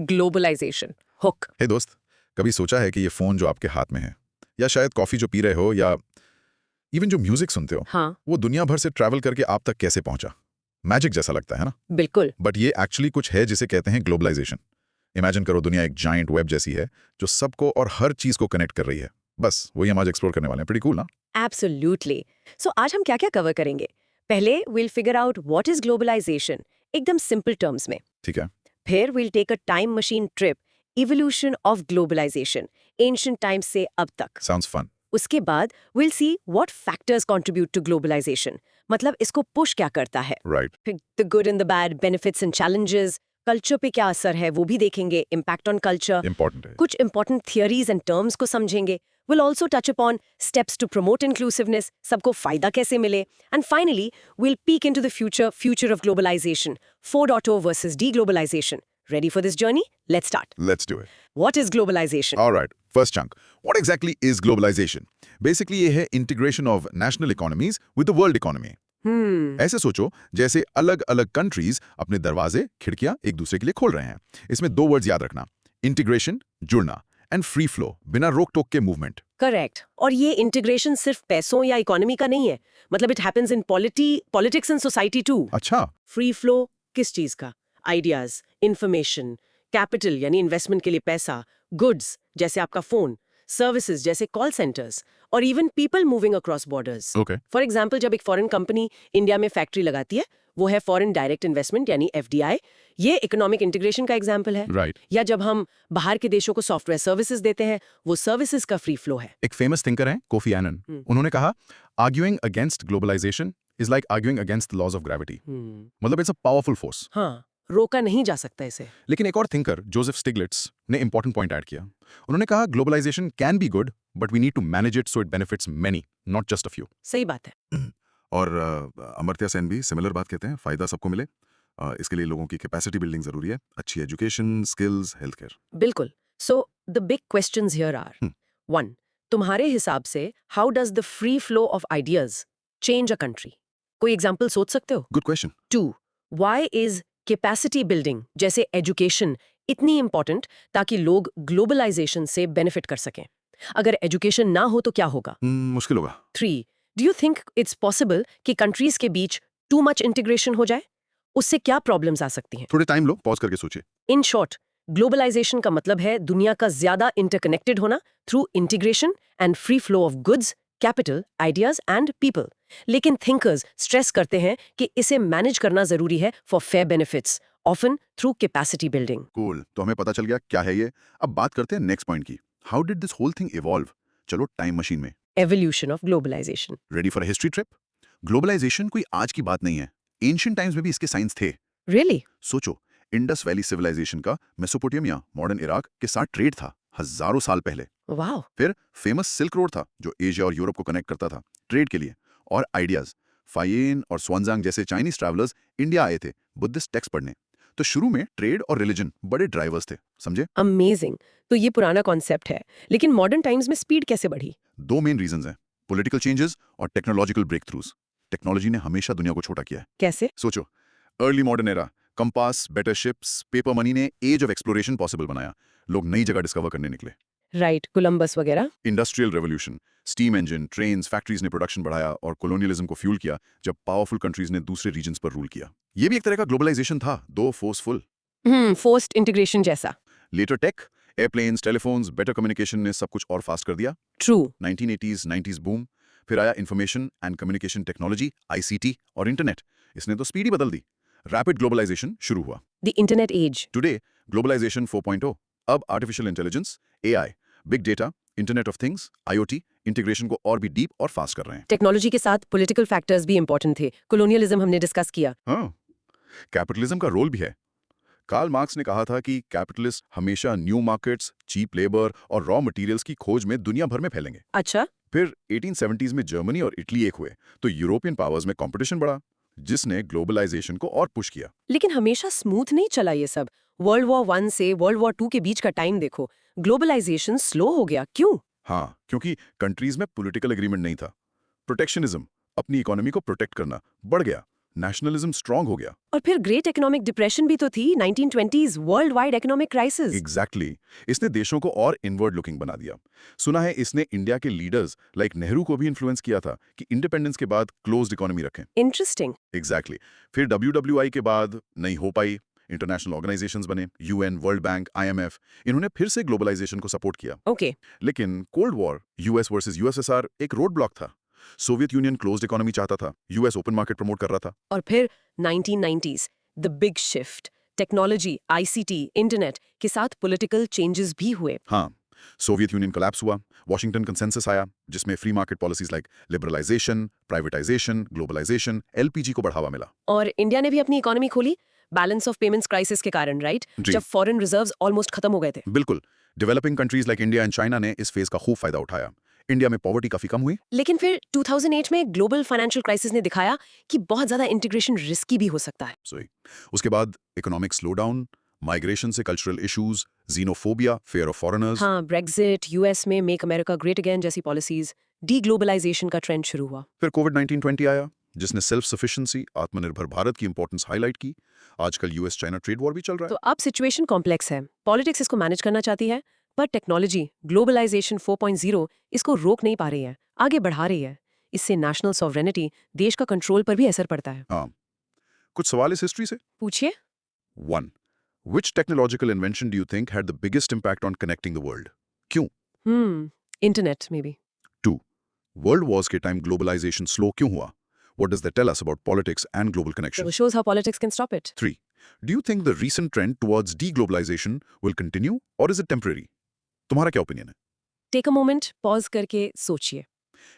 Globalisation hook. हे दोस्त, कभी सोचा है कि ये फोन जो आपके हाथ में है, या शायद कॉफी जो पी रहे हो, या इवन जो म्यूजिक सुनते हो, हाँ वो दुनिया भर से ट्रैवल करके आप तक कैसे पहुंचा? मैजिक जैसा लगता है ना? बिल्कुल। बट ये एक्चुअली कुछ है जिसे कहते हैं ग्लोबलाइजेशन। इमेजिन करो, दुनिया एक जाइंट वेब जैसी है जो सबको और हर चीज को कनेक्ट कर रही है। बस वही हम आज एक्सप्लोर करने वाले हैं। प्रीटी कूल ना? एब्सोल्युटली। सो आज हम क्या क्या कवर करेंगे? पहले will figure out what is globalization एकदम सिंपल टर्म्स में। ठीक है। फिर will take a time machine trip, evolution of globalization ancient times से अब तक। Sounds fun. उसके बाद will see what factors contribute to globalization, मतलब इसको पुश क्या करता है। राइट। फिर the good and the bad, benefits and challenges, culture पे क्या असर है वो भी देखेंगे, इम्पैक्ट ऑन कल्चर। इंपॉर्टेंट है। कुछ इंपॉर्टेंट थियरीज एंड टर्म्स को समझेंगे। Will also touch upon steps to promote inclusiveness, सबको फायदा कैसे मिले। And finally will peek into the future of globalization 4.0 versus deglobalization. Ready for this journey? Let's start. Let's do it. What is globalization? All right. First chunk. What exactly is globalization? Basically, ये है integration of national economies with the world economy. ऐसे सोचो जैसे अलग अलग countries अपने दरवाजे खिड़कियां एक दूसरे के लिए खोल रहे हैं। इसमें दो वर्ड्स याद रखना, इंटीग्रेशन जुड़ना, एंड फ्री फ्लो बिना रोक टोक के मूवमेंट। करेक्ट। और ये इंटीग्रेशन सिर्फ पैसों या इकोनॉमी का नहीं है, मतलब it happens in politics and society too. अच्छा। फ्री फ्लो किस चीज का? आइडियाज, इंफॉर्मेशन, कैपिटल यानी इन्वेस्टमेंट के लिए पैसा, गुड्स जैसे आपका फोन, सर्विसेज जैसे कॉल सेंटर्स, और even people moving across borders. Okay. For example, जब एक फॉरेन कंपनी इंडिया में फैक्ट्री लगाती है, वो है फॉरेन डायरेक्ट इन्वेस्टमेंट यानी FDI। ये इकोनॉमिक इंटीग्रेशन का एग्जाम्पल है। राइट। या जब हम बाहर के देशों को सॉफ्टवेयर सर्विसेज देते हैं, वो सर्विसेज का फ्री फ्लो है। एक फेमस थिंकर है कोफी एनन, उन्होंने कहा arguing against globalization is like arguing against the laws of gravity. मतलब इट्स अ पावरफुल फोर्स। हाँ, रोका नहीं जा सकता इसे। लेकिन एक और थिंकर जोसेफ स्टिग्लिट्स ने इंपॉर्टेंट पॉइंट ऐड किया। उन्होंने कहा globalization can be good but we need to manage it so it benefits many, not just a few. सही बात है। और अमर्त्य सेन भी सिमिलर बात कहते हैं, फायदा सबको मिले। इसके लिए लोगों की कैपेसिटी बिल्डिंग जरूरी है, अच्छी एजुकेशन, स्किल्स, हेल्थ केयर। बिल्कुल। So the big questions here are, 1, तुम्हारे हिसाब से how does the free flow of ideas change a country? कोई एग्जांपल सोच सकते हो? Good question. 2, why is capacity building जैसे एजुकेशन इतनी इंपॉर्टेंट ताकि लोग ग्लोबलाइजेशन से बेनिफिट कर सकें? अगर एजुकेशन ना हो तो क्या होगा? मुश्किल होगा। 3, do you think it's possible कि कंट्रीज के बीच टू मच इंटीग्रेशन हो जाए? उससे क्या प्रॉब्लम्स आ सकती हैं? थोड़े टाइम लो, पॉज करके सोचिए। इन शॉर्ट, ग्लोबलाइजेशन का मतलब है दुनिया का ज्यादा इंटरकनेक्टेड होना through integration and free flow of goods, capital, ideas and people. लेकिन थिंकर्स स्ट्रेस करते हैं कि इसे मैनेज करना जरूरी है for fair benefits, often through capacity building. Cool, तो हमें पता चल गया क्या है ये। अब बात करते हैं नेक्स्ट पॉइंट की। How did this whole thing evolve? चलो टाइम मशीन में। Evolution of globalization. Ready for history trip? Globalization कोई आज की बात नहीं है, एंशिएंट टाइम्स में भी इसके साइंस थे। रियली? सोचो, इंडस वैली सिविलाइजेशन का मेसोपोटामिया, मॉडर्न इराक के साथ ट्रेड था हजारों साल पहले। वाओ। फिर फेमस सिल्क रोड था जो एशिया और यूरोप को कनेक्ट करता था ट्रेड के लिए। और आइडियाज, फायेन और स्वानजांग जैसे चाइनीज ट्रैवलर्स इंडिया आए थे बुद्धिस्ट टेक्स्ट पढ़ने। तो शुरू में ट्रेड और रिलीजन बड़े ड्राइवर्स थे, समझे? अमेजिंग। तो ये पुराना कॉन्सेप्ट है, लेकिन मॉडर्न टाइम्स में स्पीड कैसे बढ़ी? दो मेन रीजंस हैं, पॉलिटिकल चेंजेस और टेक्नोलॉजिकल ब्रेक थ्रूज। टेक्नोलॉजी ने हमेशा दुनिया को छोटा किया है। कैसे? सोचो, early modern era, compass, better ships, paper money ने एज ऑफ एक्सप्लोरेशन पॉसिबल बनाया। लोग नई जगह डिस्कवर करने निकले। राइट, कोलंबस वगैरह। Industrial revolution, steam engine, trains, factories ने प्रोडक्शन बढ़ाया और कॉलोनियलिज्म को फ्यूल किया जब पावरफुल कंट्रीज ने दूसरे रीजन्स पर रूल किया। ये भी एक तरह का ग्लोबलाइजेशन था, दो फोर्सफुल। फोर्स्ड इंटीग्रेशन जैसा। Later tech, airplanes, telephones, better communication ने सब कुछ और फास्ट कर दिया। ट्रू। 1980s 90s boom. फिर आया information and communication technology, ICT और इंटरनेट। इसने तो स्पीड ही बदल दी। रैपिड ग्लोबलाइजेशन शुरू हुआ। The internet age. Today globalization 4.0। अब artificial intelligence, AI, big data, internet of things, IoT integration को और भी डीप और फास्ट कर रहे हैं। टेक्नोलॉजी के साथ पॉलिटिकल फैक्टर्स भी इंपॉर्टेंट थे। कॉलोनियलिज्म हमने डिस्कस किया। हाँ, कैपिटलिज्म का रोल भी है। कार्ल मार्क्स ने कहा था कि कैपिटलिस्ट हमेशा न्यू मार्केट्स, चीप लेबर और रॉ मटेरियल्स की खोज में दुनिया भर में फैलेंगे। अच्छा। फिर 1870s में जर्मनी और इटली एक हुए तो यूरोपियन पावर्स में कंपटीशन बढ़ा, जिसने ग्लोबलाइजेशन को और पुश किया। लेकिन हमेशा स्मूथ नहीं चला ये सब। वर्ल्ड वॉर 1 से वर्ल्ड वॉर 2 के बीच का टाइम देखो, ग्लोबलाइजेशन स्लो हो गया, क्यों? हाँ, क्योंकि कंट्रीज में पॉलिटिकल एग्रीमेंट नहीं था। प्रोटेक्शनिज्म, अपनी इकोनॉमी को प्रोटेक्ट करना, बढ़ गया। नेशनलिज्म स्ट्रांग हो गया। और फिर ग्रेट इकोनॉमिक डिप्रेशन भी तो थी, 1920s world wide economic crisis. Exactly इसने देशों को और इनवर्ड लुकिंग बना दिया। सुना है इसने इंडिया के लीडर्स लाइक नेहरू को भी इन्फ्लुएंस किया था कि इंडिपेंडेंस के बाद क्लोज्ड इकोनॉमी रखें। इंटरेस्टिंग। एग्जैक्टली फिर WWI के बाद नहीं हो पाई, इंटरनेशनल ऑर्गेनाइजेशंस बने, UN, वर्ल्ड बैंक, IMF, इन्होंने फिर से ग्लोबलाइजेशन को सपोर्ट किया। ओके। लेकिन cold war, US versus USSR एक रोड ब्लॉक था। सोवियत यूनियन क्लोज्ड इकोनॉमी चाहता था, US ओपन मार्केट प्रमोट कर रहा था। और फिर 1990s the big shift, technology, ICT, internet के साथ पॉलिटिकल चेंजेस भी हुए। हाँ, सोवियत यूनियन कोलैप्स हुआ, वॉशिंगटन कंसेंसस आया जिसमें free market policies like liberalization, privatization, globalization, LPG को बढ़ावा मिला। और इंडिया ने भी अपनी इकोनॉमी खोली बैलेंस ऑफ पेमेंट्स क्राइसिस के कारण, राइट? जी। जब फॉरेन रिजर्व्स ऑलमोस्ट खत्म हो गए थे। बिल्कुल, developing countries like India and China ने इस फेज का खूब फायदा उठाया। इंडिया में पॉवर्टी काफी कम हुई। लेकिन फिर 2008 में ग्लोबल फाइनेंशियल क्राइसिस ने दिखाया कि बहुत ज्यादा इंटीग्रेशन रिस्की भी हो सकता है। सही। उसके बाद इकोनॉमिक स्लोडाउन, माइग्रेशन से cultural issues, xenophobia, fear of foreigners। हाँ, ब्रेक्जिट, US में मेक अमेरिका ग्रेट अगेन जैसी पॉलिसीज, डीग्लोबलाइजेशन का ट्रेंड शुरू हुआ। फिर कोविड-19 20 आया जिसने सेल्फ सफिशिएंसी, आत्मनिर्भर भारत की इंपॉर्टेंस हाईलाइट की। आजकल US चाइना ट्रेड वॉर भी चल रहा तो है। अब सिचुएशन कॉम्प्लेक्स है, पॉलिटिक्स इसको मैनेज करना चाहती है, पर टेक्नोलॉजी ग्लोबलाइजेशन 4.0 इसको रोक नहीं पा रही है, आगे बढ़ा रही है। इससे नेशनल सॉवरेनिटी, देश का कंट्रोल पर भी असर पड़ता है। हाँ, कुछ सवाल इस हिस्ट्री से। पूछिए। 1. Which technological invention do you think had the biggest impact on connecting the world? क्यों? इंटरनेट में भी। 2. World wars के टाइम ग्लोबलाइजेशन स्लो क्यों हुआ? What does that tell us about politics and global connection? shows how politics can stop it. 3. Do you think the recent trend towards deglobalization will continue or is it temporary? तुम्हारा क्या opinion है? Take a moment, pause करके सोचिए।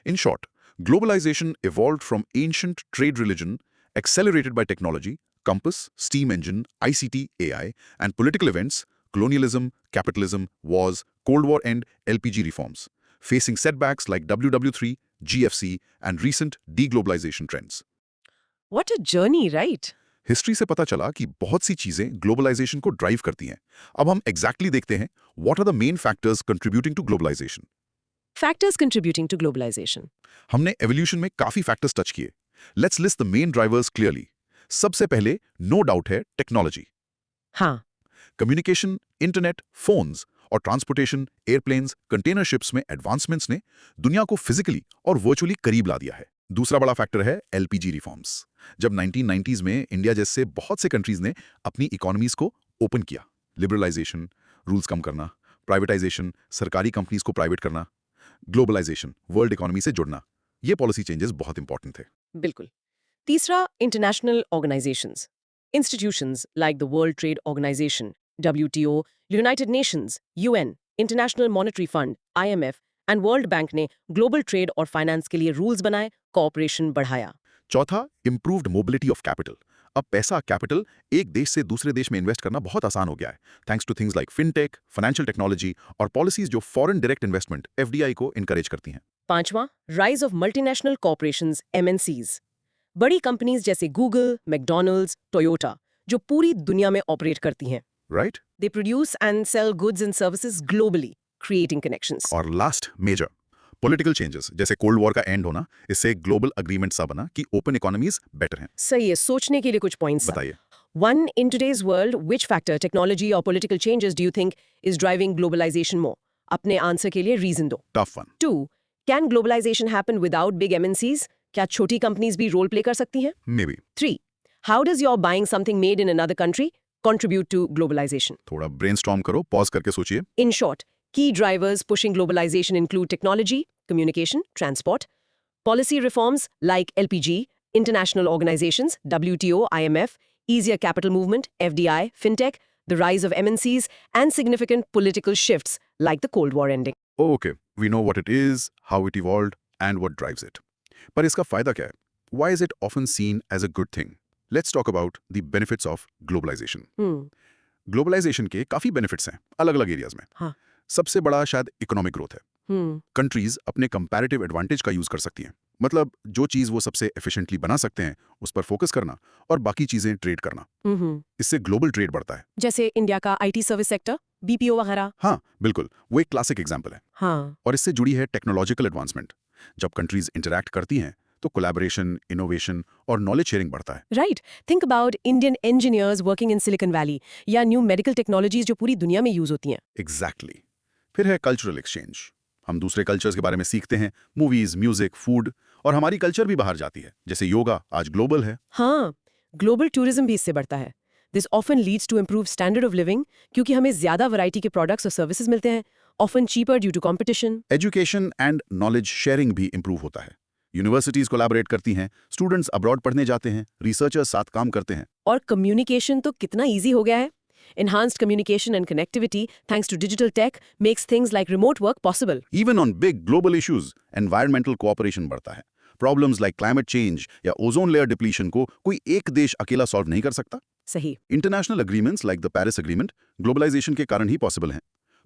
In short, globalization evolved from ancient trade religion, accelerated by technology, compass, steam engine, ICT, AI, and political events, colonialism, capitalism, wars, Cold War end, LPG reforms, facing setbacks like WW3, GFC, and recent deglobalization trends. What a journey, right? History से पता चला कि बहुत सी चीजें globalisation को drive करती हैं। अब हम एग्जैक्टली देखते हैं what are the main factors contributing to globalization. Factors contributing to globalization. हमने एवोल्यूशन में काफी फैक्टर्स टच किए। Let's list the main drivers clearly. सबसे पहले नो डाउट है टेक्नोलॉजी। हाँ, कम्युनिकेशन, इंटरनेट, फोन्स और ट्रांसपोर्टेशन, एयरप्लेन्स, कंटेनर शिप्स में एडवांसमेंट्स ने दुनिया को फिजिकली और वर्चुअली करीब ला दिया है। दूसरा बड़ा फैक्टर है LPG रिफॉर्म्स। जब 1990s में इंडिया जैसे बहुत से कंट्रीज ने अपनी इकोनॉमीज को ओपन किया, लिबरलाइजेशन, रूल्स कम करना, प्राइवेटाइजेशन, सरकारी कंपनीज को प्राइवेट करना, ग्लोबलाइजेशन, वर्ल्ड इकोनॉमी से जुड़ना, ये पॉलिसी चेंजेस बहुत इंपॉर्टेंट थे। बिल्कुल। तीसरा, international organisations. Institutions like the World Trade Organization, WTO, United Nations, UN, International Monetary Fund, IMF and World Bank ने ग्लोबल ट्रेड और फाइनेंस के लिए रूल्स बनाए, कोऑपरेशन बढ़ाया। चौथा, इंप्रूव्ड मोबिलिटी ऑफ कैपिटल। अब पैसा, कैपिटल एक देश से दूसरे देश में इन्वेस्ट करना बहुत आसान हो गया है, thanks two things like fintech, financial technology और पॉलिसीज जो फॉरेन डायरेक्ट इन्वेस्टमेंट FDI को इनकरेज करती हैं। पांचवा, rise of multinational corporations, MNCs। बड़ी कंपनीज जैसे गूगल, मैकडॉनल्ड्स, टोयोटा, जो पूरी दुनिया में ऑपरेट करती हैं। Right? They produce and sell goods and services globally, creating connections. और लास्ट, मेजर पॉलिटिकल चेंजेस, जैसे कोल्ड वॉर का एंड होना, इससे ग्लोबल अग्रीमेंट सा बना कि ओपन इकोनॉमीज बेटर हैं। सही है, सोचने के लिए कुछ पॉइंट्स। बताइए। 1. In today's world, which factor, technology or political changes do you think is driving globalization more? अपने आंसर के लिए रीजन दो। Tough one. 2. Can globalization happen without big MNCs? क्या छोटी कंपनीज भी रोल प्ले कर सकती हैं? May be. 3. How does your buying something made in another country contribute to globalization? थोड़ा ब्रेनस्टॉर्म करो, पॉज करके सोचिए। In short, key drivers pushing globalization include technology, communication, transport, policy reforms like LPG, international organizations, WTO, IMF, easier capital movement, FDI, fintech, the rise of MNCs, and significant political shifts like the Cold War ending. Okay, we know what it is, how it evolved and what drives it. पर इसका फायदा क्या है? Why is it often seen as a good thing? Let's talk about the benefits of globalization. Globalization के काफी benefits हैं अलग अलग एरियाज में। हाँ। सबसे बड़ा शायद इकोनॉमिक ग्रोथ है। कंट्रीज अपने कंपैरेटिव एडवांटेज का यूज कर सकती हैं, मतलब जो चीज वो सबसे एफिशिएंटली बना सकते हैं उस पर फोकस करना और बाकी चीजें ट्रेड करना। इससे ग्लोबल ट्रेड बढ़ता है। जैसे इंडिया का IT सर्विस सेक्टर, BPO वगैरह। हाँ बिल्कुल, वो एक क्लासिक एग्जाम्पल है। हाँ। और इससे जुड़ी है टेक्नोलॉजिकल एडवांसमेंट। जब कंट्रीज इंटरैक्ट करती हैं तो कोलैबोरेशन, इनोवेशन और नॉलेज शेयरिंग बढ़ता है। Right, think about Indian engineers working in silicon valley या न्यू मेडिकल टेक्नोलॉजीज जो पूरी दुनिया में यूज होती हैं। एग्जैक्टली। फिर है कल्चरल एक्सचेंज। हम दूसरे कल्चर्स के बारे में सीखते हैं, मूवीज, म्यूजिक, फूड, और हमारी कल्चर भी बाहर जाती है। जैसे योगा आज ग्लोबल है। हाँ, ग्लोबल टूरिज्म भी इससे बढ़ता है। This often leads to improve standard of living क्योंकि हमें ज्यादा वैरायटी के प्रोडक्ट्स और सर्विसेज मिलते हैं, often cheaper due to competition. Education and knowledge sharing भी इंप्रूव होता है। यूनिवर्सिटीज कोलैबोरेट करती हैं, स्टूडेंट्स अब्रॉड पढ़ने जाते हैं, रिसर्चर्स साथ काम करते हैं। और कम्युनिकेशन तो कितना ईजी हो गया है। Enhanced communication and connectivity thanks to digital tech makes things like remote work possible. Even on big global issues environmental cooperation बढ़ता है। प्रॉब्लम्स लाइक क्लाइमेट चेंज या ओजोन लेयर डिप्लीशन को कोई एक देश अकेला सॉल्व नहीं कर सकता। सही। International agreements like the Paris agreement globalization के कारण ही पॉसिबल हैं।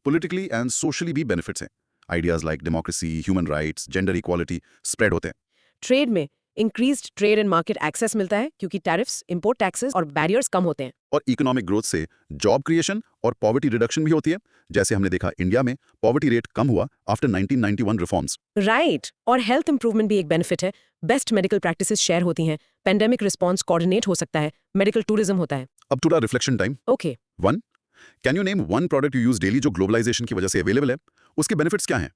पॉलिटिकली एंड सोशली भी बेनिफिट्स हैं। Ideas like democracy, human rights, gender equality spread होते हैं। ट्रेड में increased trade and market access मिलता है क्योंकि टैरिफ्स, इंपोर्ट टैक्सेस और बैरियर्स कम होते हैं। और इकोनॉमिक ग्रोथ से जॉब क्रिएशन और पॉवर्टी रिडक्शन भी होती है। जैसे हमने देखा इंडिया में पॉवर्टी रेट कम हुआ आफ्टर 1991 रिफॉर्म्स। राइट, और हेल्थ इंप्रूवमेंट भी एक बेनिफिट है। बेस्ट मेडिकल प्रैक्टिसेस शेयर होती हैं, पेंडेमिक रिस्पॉन्स कोऑर्डिनेट हो सकता है, मेडिकल टूरिज्म होता है। अब थोड़ा reflection time. Okay, 1. Can you name one product you use daily जो ग्लोबलाइजेशन की वजह से अवेलेबल है? उसके बेनिफिट्स क्या हैं?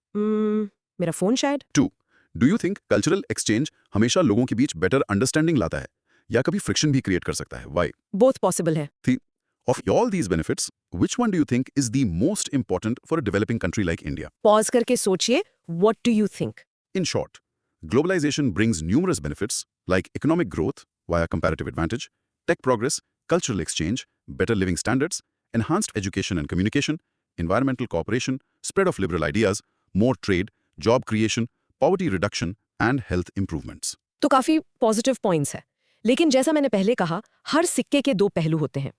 मेरा फोन शायद। 2. Do you think cultural exchange हमेशा लोगों के बीच बेटर अंडरस्टैंडिंग लाता है या कभी फ्रिक्शन भी क्रिएट कर सकता है? व्हाई? बोथ पॉसिबल है। Of all these benefits, which one do you think is the most important for a developing country like India? Pause करके सोचिए, what do you think? In short, globalization brings numerous benefits like economic growth via comparative advantage, tech progress, cultural exchange, better living standards, enhanced education and communication, environmental cooperation, spread of liberal ideas, more trade, job creation, poverty reduction, and health improvements. तो काफी positive points है, लेकिन जैसा मैंने पहले कहा, हर सिक्के के दो पहलू होते हैं।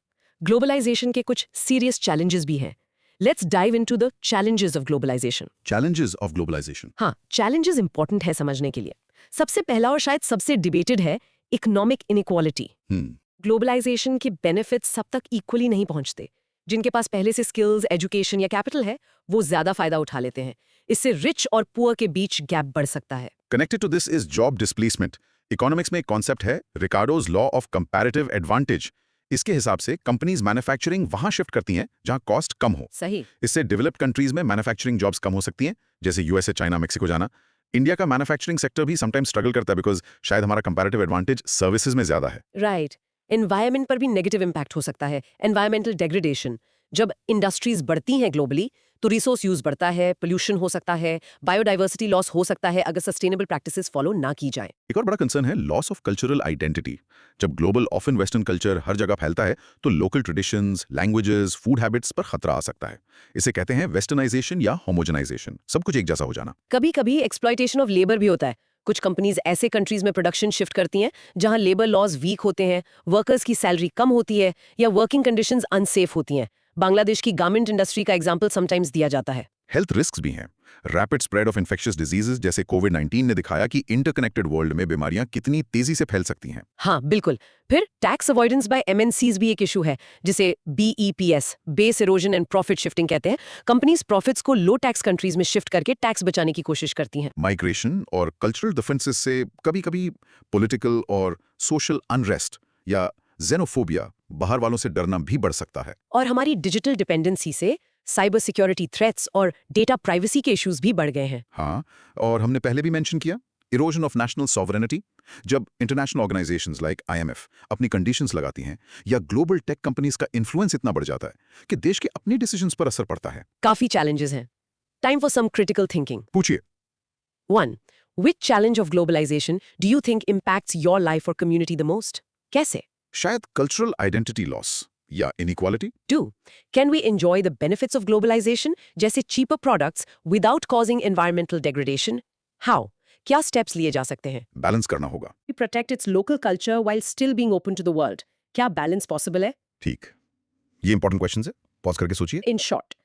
ग्लोबलाइजेशन के कुछ सीरियस चैलेंजेस भी हैं। Let's dive into the challenges of globalization. Challenges of globalization. हाँ, चैलेंजेस इंपॉर्टेंट है समझने के लिए। सबसे पहला और शायद सबसे डिबेटेड है इकोनॉमिक इनइक्वालिटी। ग्लोबलाइजेशन के बेनिफिट्स सब तक इक्वली नहीं पहुंचते। जिनके पास पहले से स्किल्स, एजुकेशन या कैपिटल है, वो ज्यादा फायदा उठा लेते हैं। इससे रिच और पुअर के बीच गैप बढ़ सकता है। Connected to this is job displacement. Economics में एक कॉन्सेप्ट है रिकार्डोज लॉ ऑफ कंपैरेटिव एडवांटेज। इसके हिसाब से कंपनीज मैन्युफैक्चरिंग वहां शिफ्ट करती हैं जहां कॉस्ट कम हो। सही। इससे डेवलप्ड कंट्रीज में मैन्युफैक्चरिंग जॉब्स कम हो सकती हैं, जैसे यूएसए, चाइना, मेक्सिको जाना। इंडिया का मैन्युफैक्चरिंग सेक्टर भी समटाइम्स स्ट्रगल करता है बिकॉज शायद हमारा कंपैरेटिव एडवांटेज सर्विसेज में ज्यादा है। राइट। एनवायरनमेंट पर भी नेगेटिव इम्पैक्ट हो सकता है। एनवायरमेंटल डेग्रेडेशन। जब इंडस्ट्रीज बढ़ती हैं ग्लोबली, तो रिसोर्स यूज बढ़ता है, पोल्यूशन हो सकता है, बायोडाइवर्सिटी लॉस हो सकता है अगर सस्टेनेबल प्रैक्टिसेस फॉलो ना की जाए। एक और बड़ा कंसर्न है लॉस ऑफ कल्चरल आइडेंटिटी। जब ग्लोबल ऑफन वेस्टर्न कल्चर हर जगह फैलता है तो local traditions, languages, food habits पर खतरा आ सकता है। इसे कहते हैं वेस्टर्नाइजेशन या होमोजेनाइजेशन, सब कुछ एक जैसा हो जाना। कभी कभी एक्सप्लॉयटेशन ऑफ लेबर भी होता है। कुछ कंपनीज ऐसे कंट्रीज में प्रोडक्शन शिफ्ट करती हैं जहां लेबर लॉज वीक होते हैं, वर्कर्स की सैलरी कम होती है या वर्किंग कंडीशंस अनसेफ होती हैं। बांग्लादेश की गारमेंट इंडस्ट्री का एग्जांपल समटाइम्स दिया जाता है। हेल्थ रिस्क्स भी हैं। Rapid spread of infectious diseases जैसे कोविड-19 ने दिखाया कि इंटरकनेक्टेड वर्ल्ड में बीमारियां कितनी तेजी से फैल सकती हैं। हाँ, बिल्कुल। फिर टैक्स अवॉइडेंस बाय एमएनसीज भी एक इशू है, जिसे BEPS, base erosion and profit shifting कहते हैं। कंपनीज प्रॉफिट्स को लो टैक्स कंट्रीज में शिफ्ट करके टैक्स बचाने की कोशिश करती हैं। माइग्रेशन और कल्चरल डिफरेंसेस से कभी-कभी पॉलिटिकल और सोशल अनरेस्ट या जेनोफोबिया, बाहर वालों से डरना भी बढ़ सकता है। और हमारी डिजिटल डिपेंडेंसी से साइबर सिक्योरिटी थ्रेट्स और डेटा प्राइवेसी के इश्यूज भी बढ़ गए हैं। हाँ, और हमने पहले भी मेंशन किया इरोजन ऑफ नेशनल सॉवरेनिटी। जब इंटरनेशनल ऑर्गेनाइजेशंस लाइक आईएमएफ अपनी कंडीशंस लगाती हैं या ग्लोबल टेक कंपनीज का इन्फ्लुएंस इतना बढ़ जाता है कि देश के अपने डिसीजंस पर असर पड़ता है। काफी चैलेंजेस हैं। Time for some critical thinking. पूछिए। 1. Which challenge of globalization do you think impacts your life or community the most? कैसे? शायद कल्चरल आइडेंटिटी लॉस या inequality. 2. Can we enjoy the benefits of globalization, जैसे cheaper products, without causing environmental degradation? How? क्या steps लिए जा सकते हैं? Balance करना होगा। We protect its local culture while still being open to the world. क्या balance possible है? ठीक, ये इंपॉर्टेंट क्वेश्चन है, पॉज करके सोचिए। In short,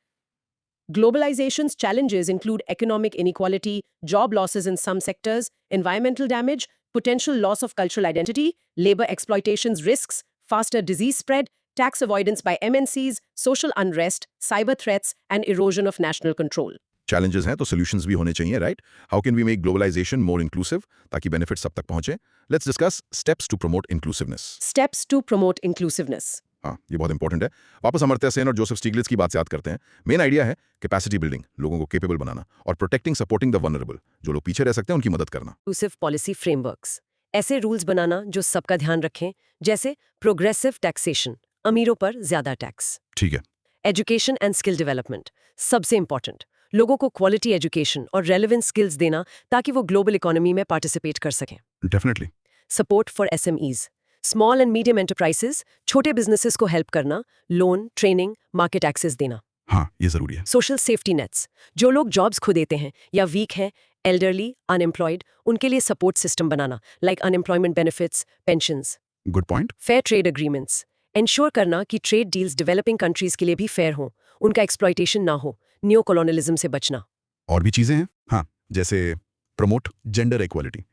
globalization's challenges include economic inequality, job losses in some sectors, environmental damage, potential loss of cultural identity, labor exploitation's risks, faster disease spread, tax avoidance by MNCs, social unrest, cyber threats, and erosion of national control. Challenges हैं तो solutions भी होने चाहिए, right? How can we make globalization more inclusive ताकि benefit सब तक पहुंचे? Let's discuss steps to promote inclusiveness. Steps to promote inclusiveness. हाँ, ये बहुत इंपॉर्टेंट है। वापस अमर्त्य सेन और जोसेफ स्टीग्लिट्ज की बात से याद करते हैं। मेन आइडिया है कैपेसिटी बिल्डिंग, लोगों को केपेबल बनाना, और प्रोटेक्टिंग सपोर्टिंग द वनरेबल, जो लोग पीछे रह सकते हैं उनकी मदद करना। Inclusive policy frameworks. ऐसे रूल्स बनाना जो सबका ध्यान रखें, जैसे प्रोग्रेसिव टैक्सेशन, अमीरों पर ज्यादा टैक्स। ठीक है। एजुकेशन एंड स्किल डेवलपमेंट, सबसे इंपॉर्टेंट, लोगों को क्वालिटी एजुकेशन और रेलेवेंट स्किल्स देना ताकि वो ग्लोबल इकोनॉमी में पार्टिसिपेट कर सकें। Definitely. Support for SMEs, small and medium enterprises, छोटे बिजनेसेस को हेल्प करना, लोन, ट्रेनिंग, मार्केट एक्सेस देना। हाँ, ये जरूरी है। सोशल सेफ्टी नेट्स, जो लोग जॉब्स खो देते हैं या वीक हैं, एल्डरली, अनएम्प्लॉयड, उनके लिए सपोर्ट सिस्टम बनाना, like unemployment benefits, pensions. Good point. Fair trade agreements, ensure करना कि ट्रेड डील्स डेवलपिंग कंट्रीज के लिए भी फेयर हों, उनका एक्सप्लॉयटेशन ना हो, नियो कॉलोनियलिज्म से बचना। और भी चीजें हैं, हाँ, जैसे प्रमोट जेंडर इक्वालिटी,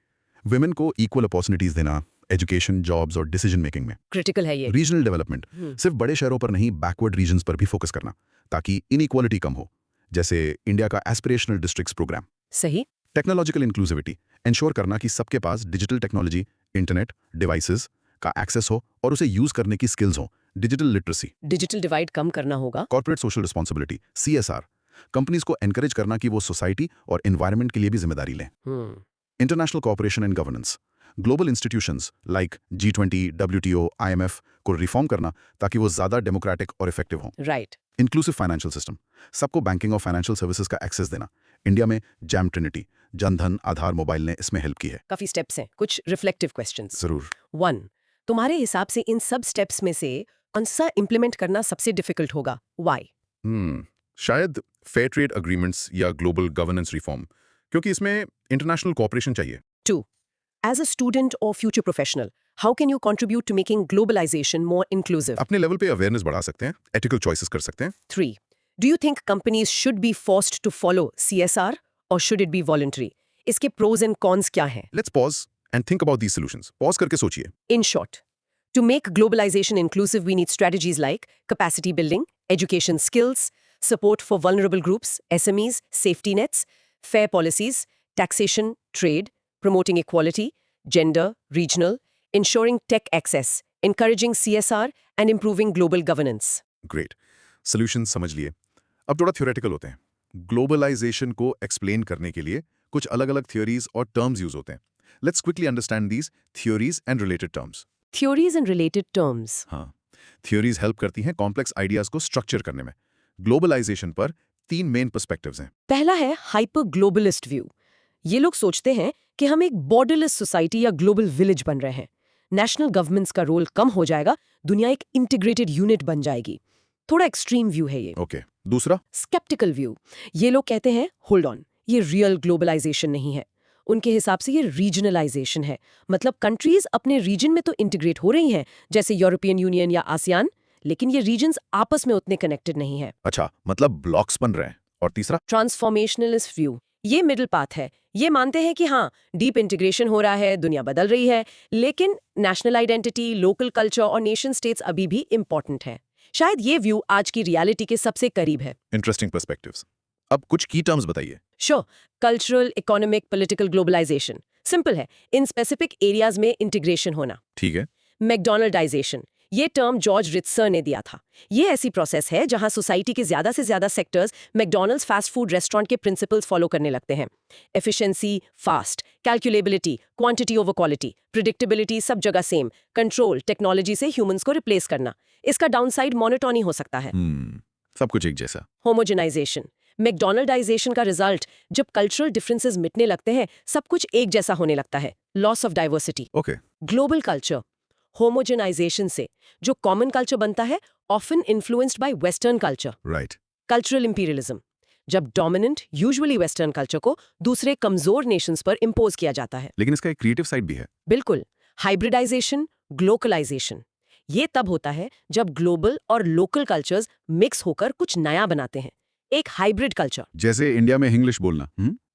विमेन को इक्वल अपॉर्चुनिटीज देना एजुकेशन, जॉब्स और डिसीजन मेकिंग में। क्रिटिकल है ये। रीजनल डेवलपमेंट, सिर्फ बड़े शहरों पर नहीं, बैकवर्ड रीजन्स पर भी फोकस करना ताकि इनइक्वालिटी कम हो, जैसे इंडिया का एस्पिरेशनल डिस्ट्रिक्ट्स प्रोग्राम। सही। टेक्नोलॉजिकल इंक्लूसिविटी, इंश्योर करना कि सबके पास डिजिटल टेक्नोलॉजी, इंटरनेट, डिवाइसेस का एक्सेस हो और उसे यूज करने की स्किल्स हो। Digital literacy. डिजिटल डिवाइड कम करना होगा। Corporate social responsibility, CSR, companies को एनकरेज करना कि वो सोसाइटी और एनवायरनमेंट के लिए भी जिम्मेदारी लें। International cooperation and governance, global institutions like G20, WTO, IMF को रिफॉर्म करना ताकि वो ज्यादा डेमोक्रेटिक और इफेक्टिव हों। राइट। इंक्लूसिव फाइनेंशियल सिस्टम, सबको बैंकिंग और फाइनेंशियल सर्विसेज का एक्सेस देना। इंडिया में जैम ट्रिनिटी, जनधन, आधार, मोबाइल ने इसमें हेल्प की है। काफी स्टेप्स हैं, कुछ रिफ्लेक्टिव क्वेश्चंस। जरूर। 1, तुम्हारे हिसाब से इन सब स्टेप्स में से कौन सा इंप्लीमेंट करना सबसे डिफिकल्ट होगा? व्हाई? शायद फेयर ट्रेड अग्रीमेंट्स या ग्लोबल गवर्नेंस रिफॉर्म, क्योंकि इसमें इंटरनेशनल कोऑपरेशन चाहिए। 2, as a student or future professional, how can you contribute to making globalization more inclusive? अपने लेवल पे अवेयरनेस बढ़ा सकते हैं, एथिकल चॉइसेस कर सकते हैं। 3, do you think companies should be forced to follow CSR or should it be voluntary? इसके pros and cons क्या हैं? Let's pause and think about these solutions. Pause करके सोचिए। In short, to make globalization inclusive, we need strategies like capacity building, education skills, support for vulnerable groups, SMEs, safety nets, fair policies, taxation, trade, promoting equality, gender, regional, ensuring tech access, encouraging CSR, and improving global governance. Great, solution समझ लिए। अब थोड़ा theoretical होते हैं। Globalisation को explain करने के लिए कुछ अलग-अलग थ्योरीज और टर्म्स यूज होते हैं। Let's quickly understand these theories and related terms. Theories and related terms. हाँ, थ्योरीज हेल्प करती हैं कॉम्प्लेक्स आइडियाज को स्ट्रक्चर करने में। ग्लोबलाइजेशन पर 3 मेन पर्सपेक्टिव्स हैं। पहला है हाइपर ग्लोबलिस्ट व्यू। ये लोग सोचते हैं कि हम एक बॉर्डरलेस सोसाइटी या ग्लोबल विलेज बन रहे हैं। नेशनल गवर्नमेंट्स का रोल कम हो जाएगा, दुनिया एक इंटीग्रेटेड यूनिट बन जाएगी। थोड़ा एक्सट्रीम व्यू है ये। ओके, दूसरा? स्केप्टिकल व्यू, ये लोग कहते हैं होल्ड ऑन, ये रियल ग्लोबलाइजेशन नहीं है। उनके हिसाब से ये रीजनलाइजेशन है, मतलब कंट्रीज अपने रीजन में तो इंटीग्रेट हो रही हैं, जैसे यूरोपियन यूनियन या आसियान, लेकिन ये रीजन्स आपस में उतने कनेक्टेड नहीं है। अच्छा, मतलब ब्लॉक्स बन रहे हैं। और तीसरा? ट्रांसफॉर्मेशनलिस्ट व्यू, ये मिडिल पाथ है। ये मानते हैं कि हाँ, डीप इंटीग्रेशन हो रहा है, दुनिया बदल रही है, लेकिन नेशनल आइडेंटिटी, लोकल कल्चर और नेशन स्टेट्स अभी भी इंपॉर्टेंट है। शायद ये व्यू आज की रियलिटी के सबसे करीब है। Interesting perspectives. अब कुछ की टर्म्स बताइए। Sure, cultural, economic, political globalization. Simple है, इन स्पेसिफिक एरियाज में इंटीग्रेशन होना। ठीक है। मैकडोनल्डाइजेशन, ये टर्म जॉर्ज रित्सर ने दिया था। ये ऐसी प्रोसेस है जहां सोसाइटी के ज्यादा से ज्यादा sectors McDonald's fast food restaurant के प्रिंसिपल्स फॉलो करने लगते हैं। Efficiency, fast, calculability, quantity over quality, predictability सब जगह सेम, कंट्रोल, टेक्नोलॉजी से ह्यूमंस को रिप्लेस करना। इसका डाउनसाइड मोनोटोनी हो सकता है। सब कुछ एक जैसा। होमोजेनाइजेशन, मैकडोनल्डाइजेशन का रिजल्ट, जब कल्चरल डिफरेंसेस मिटने लगते हैं, सब कुछ एक जैसा होने लगता है। Loss of diversity. Okay. Global culture, homogenization से जो कॉमन कल्चर बनता है, often influenced by western culture. Right. Cultural imperialism, जब डोमिनेंट यूजुअली वेस्टर्न कल्चर को दूसरे कमजोर नेशंस पर इंपोज किया जाता है। लेकिन इसका एक क्रिएटिव साइड भी है। बिल्कुल। हाइब्रिडाइजेशन, ग्लोकलाइजेशन, ये तब होता है जब ग्लोबल और लोकल कल्चर्स मिक्स होकर कुछ नया बनाते हैं, एक हाइब्रिड कल्चर। जैसे इंडिया में इंग्लिश बोलना,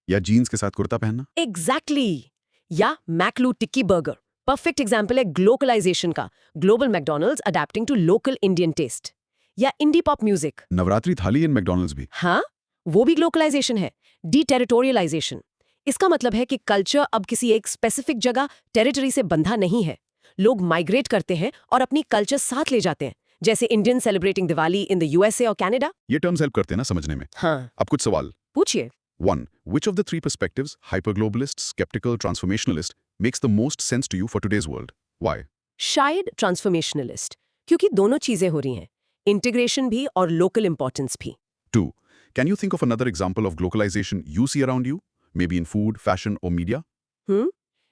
या जीन्स के साथ कुर्ता पहनना। एग्जैक्टली। या McAloo tikki burger, perfect example है ग्लोकलाइजेशन का। Global McDonald's adapting to local Indian taste. या इंडी पॉप म्यूजिक। नवरात्रि थाली इन मैकडोनल्ड्स भी। हाँ, वो भी ग्लोबलाइजेशन है, डीटेरिटोरियलाइजेशन। इसका मतलब है कि कल्चर अब किसी एक स्पेसिफिक जगह टेरिटरी से बंधा नहीं है। लोग माइग्रेट करते हैं और अपनी कल्चर साथ ले जाते हैं, जैसे Indian celebrating Diwali in the USA और कनाडा। ये टर्म्स हेल्प करते हैं ना समझने में। हाँ, अब कुछ सवाल। पूछिए। 1. Which of the three perspectives, hyperglobalist, skeptical, transformationalist, makes the most sense to you for today's world? Why? शायद ट्रांसफॉर्मेशनलिस्ट, क्योंकि दोनों चीजें हो रही हैं, इंटीग्रेशन भी और लोकल इंपॉर्टेंस भी। 2. Can you think of another example of globalization you see around you? Maybe in food, fashion or media?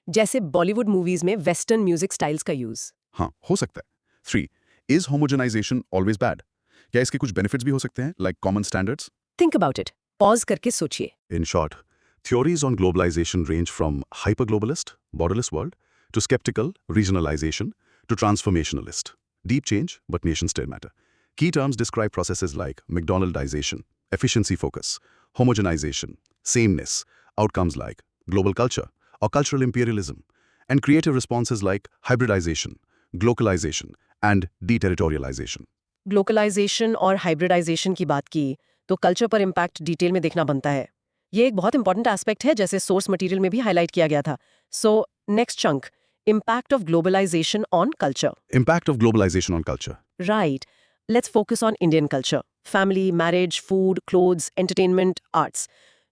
जैसे बॉलीवुड मूवीज में वेस्टर्न म्यूजिक स्टाइल्स का यूज। हाँ, हो सकता है। 3. Is homogenization always bad? क्या इसके कुछ benefits भी हो सकते हैं, like common standards? Think about it, pause करके सोचिए। In short, theories on globalization range from hyperglobalist, borderless world, to skeptical, regionalization, to transformationalist. Deep change, but nations still matter. Key terms describe processes like McDonaldization, efficiency focus, homogenization, sameness, outcomes like global culture or cultural imperialism, and creative responses like hybridization, globalization, and deterritorialization. ग्लोकलाइजेशन और hybridisation की बात की तो culture पर impact detail में देखना बनता है। ये एक बहुत इंपॉर्टेंट एस्पेक्ट है, जैसे सोर्स मटेरियल में भी हाईलाइट किया गया था। So next chunk, impact of globalization on culture. Impact of globalization on culture. Right, let's focus on Indian culture, family, marriage, food, clothes, entertainment, arts.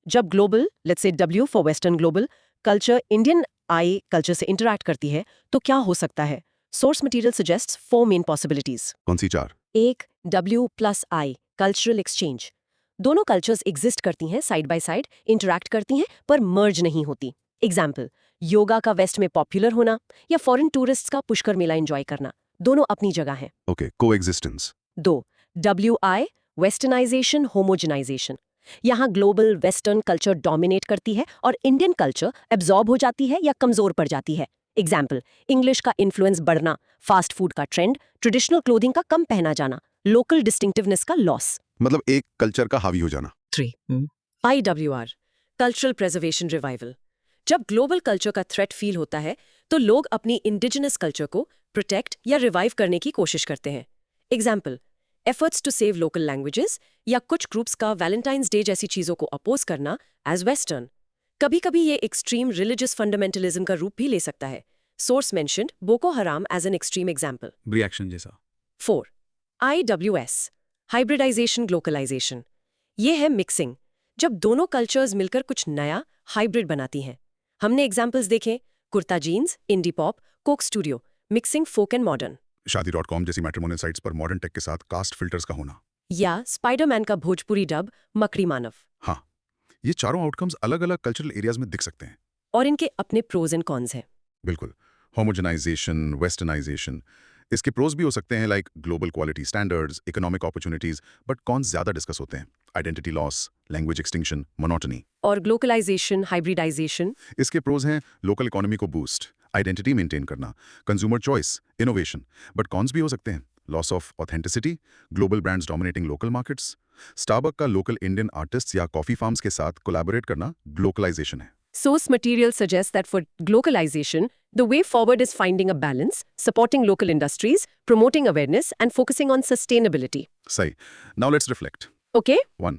जब global, let's say W for western global, culture Indian I culture से interact करती है तो क्या हो सकता है? Source material suggests 4 main possibilities. कौन सी 4? एक, W+I कल्चरल एक्सचेंज। दोनों कल्चर्स एग्जिस्ट करती हैं साइड बाय साइड, इंटरैक्ट करती हैं पर मर्ज नहीं होती। एग्जाम्पल, योगा का वेस्ट में पॉपुलर होना या फॉरेन टूरिस्ट्स का पुष्कर मेला एंजॉय करना, दोनों अपनी जगह हैं। Okay, coexistence. 2, WI westernization homogenization. यहाँ ग्लोबल वेस्टर्न कल्चर डोमिनेट करती है और इंडियन कल्चर एब्जॉर्ब हो जाती है या कमजोर पड़ जाती है। एग्जाम्पल, इंग्लिश का इन्फ्लुएंस बढ़ना, फास्ट फूड का ट्रेंड, ट्रेडिशनल क्लोथिंग का कम पहना जाना, लोकल डिस्टिंक्टिवनेस का लॉस। मतलब एक कल्चर का हावी हो जाना। 3, IWR कल्चरल प्रेजर्वेशन रिवाइवल। जब ग्लोबल कल्चर का थ्रेट फील होता है तो लोग अपनी इंडिजिनस कल्चर को प्रोटेक्ट या रिवाइव करने की कोशिश करते हैं। Example, efforts to save local languages या कुछ ग्रुप्स का वैलेंटाइंस डे जैसी चीजों को अपोज करना एज वेस्टर्न। कभी कभी ये एक्सट्रीम रिलीजियस फंडामेंटलिज्म का रूप भी ले सकता है। Source mentioned Boko Haram as an extreme example. Reaction जैसा। 4, IWS हाइब्रिडाइजेशन ग्लोकलाइजेशन। ये है मिक्सिंग, जब दोनों कल्चर्स मिलकर कुछ नया हाइब्रिड बनाती हैं। हमने एग्जाम्पल्स देखे, kurta jeans, indie pop, Coke Studio, mixing folk and modern. शादी.com जैसी मैट्रिमोनियल साइट्स पर मॉडर्न टेक के साथ कास्ट फिल्टर्स का होना। या स्पाइडरमैन का भोजपुरी डब मकड़ी मानव। हाँ, ये चारों आउटकम्स अलग-अलग कल्चरल एरियाज में दिख सकते हैं। और इनके अपने प्रोज एंड कॉन्स हैं। बिल्कुल। होमोजेनाइजेशन, वेस्टर्नाइजेशन, इसके प्रोज भी हो सकते हैं like global quality standards, economic opportunities, but cons ज्यादा डिस्कस होते हैं। Identity loss, language extinction, monotony. और ग्लोकलाइजेशन, हाइब्रिडाइजेशन, इसके प्रोज हैं लोकल इकोनॉमी को बूस्ट, आइडेंटिटी मेंटेन करना, consumer choice, innovation, but cons भी हो सकते हैं loss of authenticity, global brands dominating local markets. Starbuck का लोकल इंडियन आर्टिस्ट या कॉफी फार्म्स के साथ कोलैबोरेट करना ग्लोकलाइजेशन है। Source material suggests that for globalization, the way forward is finding a balance, supporting local industries, promoting awareness, and focusing on sustainability. सही। Now let's reflect. Okay? 1.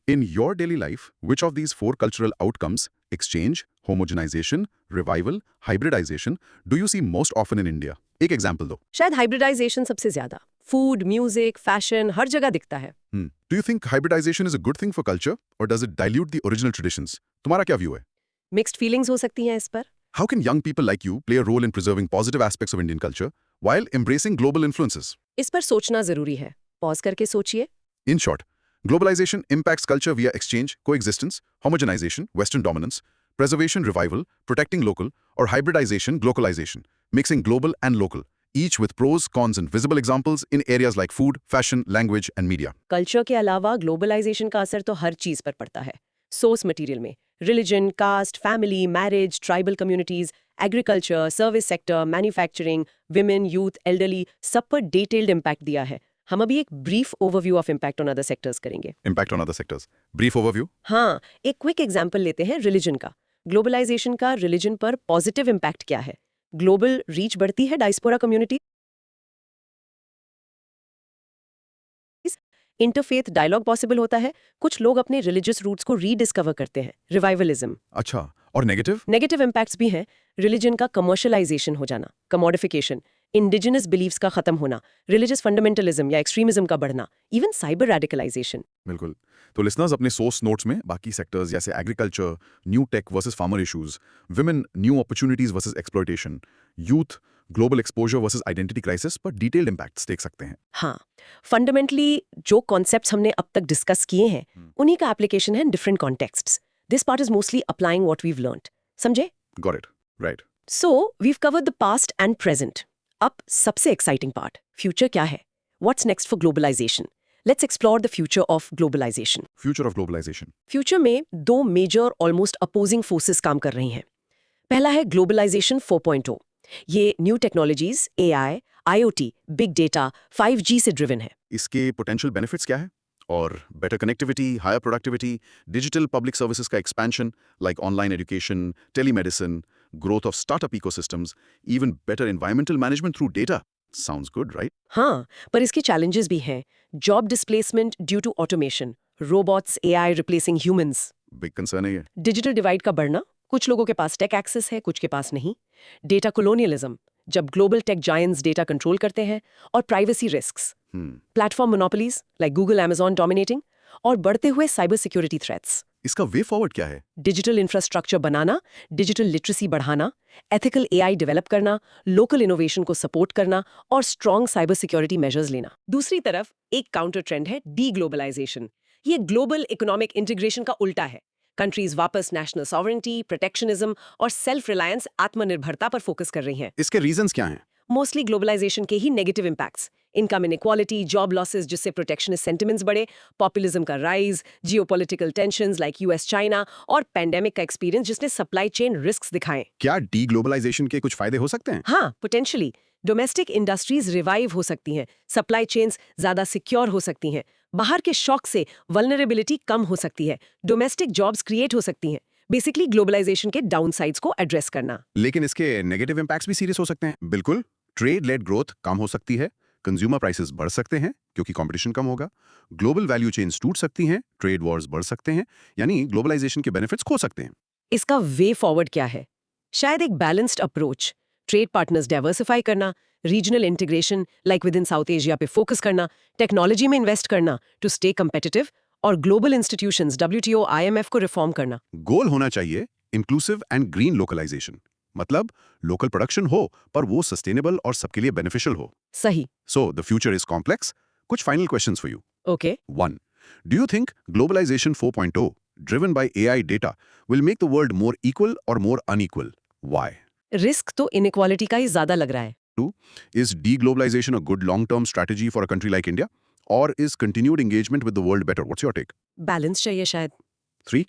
In your daily life, which of these 4 cultural outcomes, exchange, homogenization, revival, hybridization, do you see most often in India? एक example दो। शायद hybridization सबसे ज्यादा। Food, music, fashion, हर जगह दिखता है। Do you think hybridization is a good thing for culture, or does it dilute the original traditions? तुम्हारा क्या view है? Mixed feelings हो सकती हैं इस पर। How can young people like you play a role in preserving positive aspects of Indian culture while embracing global influences? इस पर सोचना जरूरी है। पॉज करके सोचिए। In short, globalization impacts culture via exchange, coexistence, homogenization, Western dominance, preservation, revival, protecting local, or hybridization, globalization, mixing global and local, each with pros, cons, and visible examples in areas like food, fashion, language, and media. Culture के अलावा globalisation का असर तो हर चीज पर पड़ता है। Source material में religion, caste, family, marriage, tribal communities, agriculture, service sector, manufacturing, women, youth, elderly, सब पर डिटेल्ड इम्पैक्ट दिया है। हम अभी एक brief overview of impact on other sectors करेंगे। Impact on other sectors. Brief overview. हाँ, एक क्विक एग्जाम्पल लेते हैं रिलीजन का। ग्लोबलाइजेशन का रिलीजन पर पॉजिटिव इम्पैक्ट क्या है? ग्लोबल रीच बढ़ती है diaspora community, interfaith dialogue possible होता है, कुछ लोग अपने रिलीजियस रूट्स को रीडिस्कवर करते हैं, रिवाइवलिज्म। अच्छा, और नेगेटिव? नेगेटिव इम्पैक्ट्स भी हैं, रिलीजन का कमर्शियलाइजेशन हो जाना, कमोडिफिकेशन, इंडिजिनस बिलीव्स का खत्म होना, रिलीजियस फंडामेंटलिज्म या एक्सट्रीमिज्म का बढ़ना, इवन साइबर रेडिकलाइजेशन। बिल्कुल। तो लिसनर्स अपने सोर्स नोट्स में बाकी सेक्टर्स जैसे agriculture, new take versus farmer issues, women new opportunities versus exploitation, youth global exposure versus identity crisis पर डिटेल्ड इंपैक्ट्स देख सकते हैं। हाँ, फंडामेंटली जो कॉन्सेप्ट्स हमने अब तक डिस्कस किए हैं, उन्हीं का एप्लीकेशन है different contexts. This part is mostly applying what we've learned. समझे? Got it, right. So, we've covered the past and present. अब सबसे exciting part, future क्या है? What's next for globalization? Let's explore the future of globalization. Future of globalization. Future में दो major almost opposing forces काम कर रही हैं। पहला है globalization 4.0. ये new technologies, AI, IoT, big data, 5G से driven है। इसके पोटेंशियल बेनिफिट्स क्या है? और better connectivity, higher productivity, digital public services का expansion like online education, telemedicine, growth of startup ecosystems, even better environmental management through data. Sounds good, right? हाँ, पर इसके challenges भी हैं। Job displacement due to automation, robots, AI replacing humans, Big concern है ये। Digital divide का बढ़ना, कुछ लोगों के पास टेक एक्सेस है, कुछ के पास नहीं, डेटा कोलोनियलिज्म, जब global tech giants data control करते हैं, और privacy risks, platform monopolies like Google, Amazon dominating, और बढ़ते हुए साइबर सिक्योरिटी थ्रेट्स। इसका वे फॉरवर्ड क्या है? डिजिटल इंफ्रास्ट्रक्चर बनाना, डिजिटल लिटरेसी बढ़ाना, एथिकल एआई डेवलप करना, लोकल इनोवेशन को सपोर्ट करना और स्ट्रॉन्ग साइबर सिक्योरिटी मेजर्स लेना। दूसरी तरफ एक काउंटर ट्रेंड है डी ग्लोबलाइजेशन। ये ग्लोबल इकोनॉमिक इंटीग्रेशन का उल्टा है। कंट्रीज वापस नेशनल सॉवरेनिटी, प्रोटेक्शनिज्म और सेल्फ रिलायंस, आत्मनिर्भरता पर फोकस कर रही हैं। इसके रीजंस क्या हैं? मोस्टली ग्लोबलाइजेशन के ही negative impacts, income inequality, job losses जिससे प्रोटेक्शनिस्ट सेंटिमेंट्स बढ़े, पॉपुलिज्म का rise, geopolitical tensions like US China और पैंडेमिक का एक्सपीरियंस जिसने सप्लाई चेन रिस्क्स दिखाए। क्या डी ग्लोबलाइजेशन के कुछ फायदे हो सकते हैं? हाँ, पोटेंशियली डोमेस्टिक इंडस्ट्रीज रिवाइव हो सकती हैं, सप्लाई चेन्स ज्यादा सिक्योर हो सकती हैं, बाहर के शॉक से वल्नरेबिलिटी कम हो सकती है, डोमेस्टिक जॉब्स क्रिएट हो सकती हैं। बेसिकली ग्लोबलाइजेशन के डाउनसाइड्स को एड्रेस करना। लेकिन इसके नेगेटिव इम्पैक्ट्स भी सीरियस हो सकते हैं। बिल्कुल, ट्रेड लेड ग्रोथ कम हो सकती है, कंज्यूमर प्राइसेस बढ़ सकते हैं क्योंकि कंपटीशन कम होगा, ग्लोबल वैल्यू चेन्स टूट सकती हैं, ट्रेड वॉर्स बढ़ सकते हैं, यानी ग्लोबलाइजेशन के बेनिफिट्स खो सकते हैं। इसका वे फॉरवर्ड क्या है? शायद एक balanced approach, trade partners diversify करना, regional integration like within South Asia पे फोकस करना, टेक्नोलॉजी में इन्वेस्ट करना टू स्टे कंपेटिटिव, और ग्लोबल इंस्टीट्यूशंस WTO, IMF को रिफॉर्म करना। गोल होना चाहिए इंक्लूसिव एंड ग्रीन लोकलाइजेशन, मतलब लोकल प्रोडक्शन हो पर वो सस्टेनेबल और सबके लिए बेनिफिशियल हो। सही। So the future is complex. कुछ final questions for you. Okay. 1. Do you think globalization 4.0, driven by AI data, will make the world more equal or more unequal? Why? Risk तो inequality का ही ज्यादा लग रहा है। 2. Is deglobalization a good long-term strategy for a country like India? Or is continued engagement with the world better? What's your take? Balance चाहिए शायद। 3.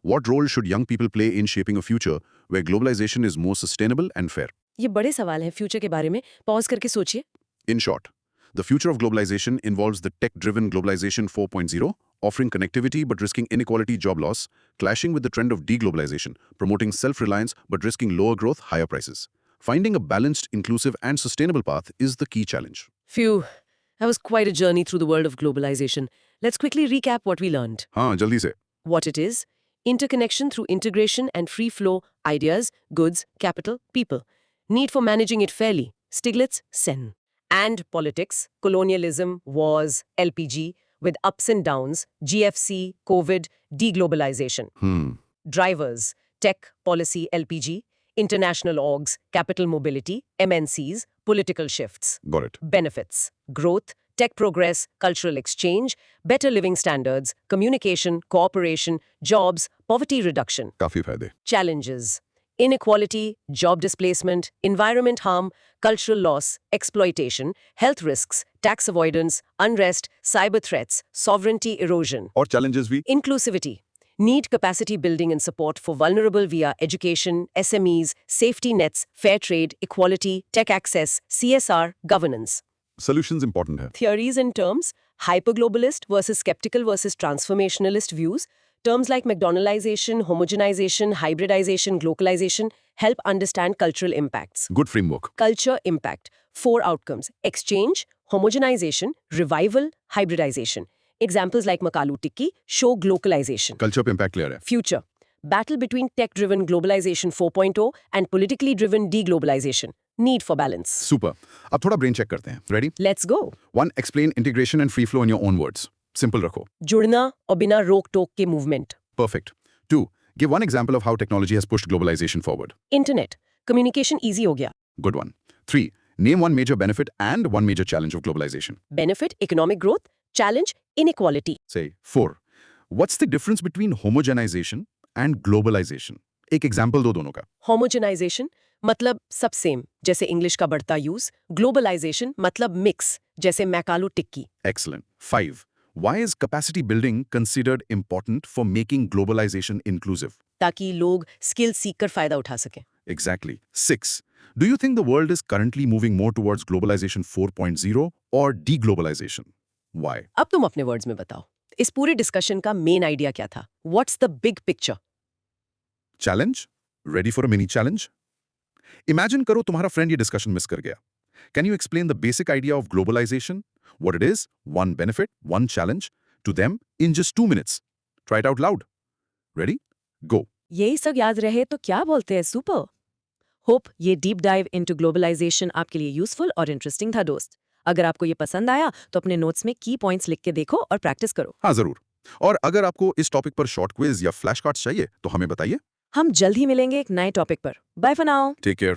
What role should young people play in shaping a future where globalization is more sustainable and fair? ये बड़े सवाल हैं future के बारे में, pause करके सोचिए। In short, the future of globalization involves the tech-driven globalization 4.0, offering connectivity but risking inequality, job loss, clashing with the trend of deglobalization, promoting self-reliance but risking lower growth, higher prices. Finding a balanced, inclusive and sustainable path is the key challenge. Phew, that was quite a journey through the world of globalization. Let's quickly recap what we learned. हाँ, जल्दी से। What it is, interconnection through integration and free flow, ideas, goods, capital, people. Need for managing it fairly, Stiglitz, Sen. And politics, colonialism, wars, LPG, with ups and downs, GFC, COVID, deglobalization. Drivers, tech, policy, LPG, international orgs, capital mobility, MNCs, political shifts. Got it. Benefits, growth, tech progress, cultural exchange, better living standards, communication, cooperation, jobs, poverty reduction. काफी फायदे। Challenges, inequality, job displacement, environment harm, cultural loss, exploitation, health risks, tax avoidance, unrest, cyber threats, sovereignty erosion. और challenges भी? Inclusivity. Need capacity building and support for vulnerable via education, SMEs, safety nets, fair trade, equality, tech access, CSR, governance. Solutions important है। Theories and terms, hyperglobalist versus skeptical versus transformationalist views. Terms like McDonaldization, homogenization, hybridization, globalization help understand cultural impacts. Good framework. Culture impact. 4 outcomes. Exchange, homogenization, revival, hybridization. Examples like Makalu Tikki show globalization. Culture पे impact clear है. Future. Battle between tech-driven globalization 4.0 and politically driven deglobalization. Need for balance. Super. अब थोड़ा brain check करते हैं. Ready? Let's go. 1. Explain integration and free flow in your own words. Simple रखो. जुड़ना और बिना रोक-टोक के movement. Perfect. 2. Give one example of how technology has pushed globalization forward. Internet. Communication easy हो गया. Good one. 3. Name one major benefit and one major challenge of globalization. Benefit, economic growth. Challenge, inequality. Say 4. What's the difference between homogenization and globalization? एक example दो दोनों का. Homogenization मतलब सब same जैसे English का बढ़ता यूज. Globalization मतलब मिक्स जैसे मैकालू टिक्की. Excellent. 5. Why is capacity building considered important for making globalization inclusive? ताकि लोग स्किल सीख कर फायदा उठा सकें. Exactly. 6. Do you think the world is currently moving more towards globalization 4.0 or deglobalization? Why? अब तुम अपने वर्ड्स में बताओ इस पूरे डिस्कशन का मेन आइडिया क्या था? What's the big picture? Challenge? Ready for a mini challenge? Imagine करो तुम्हारा फ्रेंड ये डिस्कशन मिस कर गया. Can you explain the basic idea of globalization? What it is, one benefit, one challenge, to them in just 2 minutes. Try it out loud. Ready? Go. यही सब याद रहे तो क्या बोलते हैं सुपर. होप ये डीप डाइव इनटू ग्लोबलाइजेशन आपके लिए यूजफुल और इंटरेस्टिंग था दोस्त. अगर आपको ये पसंद आया तो अपने नोट्स में की पॉइंट्स लिख के देखो और प्रैक्टिस करो. हाँ जरूर. और अगर आपको इस टॉपिक पर शॉर्ट क्विज या फ्लैश कार्ड्स चाहिए तो हमें बताइए. हम जल्द ही मिलेंगे एक नए टॉपिक पर. Bye for now. Take care.